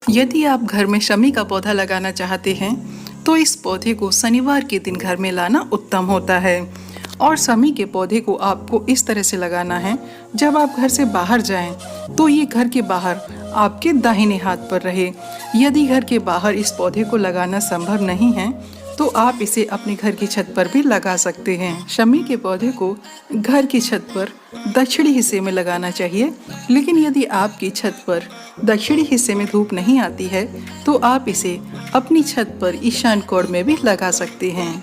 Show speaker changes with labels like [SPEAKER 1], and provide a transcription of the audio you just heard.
[SPEAKER 1] यदि आप घर में शमी का पौधा लगाना चाहते हैं तो इस पौधे को शनिवार के दिन घर में लाना उत्तम होता है। और शमी के पौधे को आपको इस तरह से लगाना है, जब आप घर से बाहर जाएं तो ये घर के बाहर आपके दाहिने हाथ पर रहे। यदि घर के बाहर इस पौधे को लगाना संभव नहीं है तो आप इसे अपने घर की छत पर भी लगा सकते हैं। शमी के पौधे को घर की छत पर दक्षिणी हिस्से में लगाना चाहिए, लेकिन यदि आपकी छत पर दक्षिणी हिस्से में धूप नहीं आती है तो आप इसे अपनी छत पर ईशान कोण में भी लगा सकते हैं।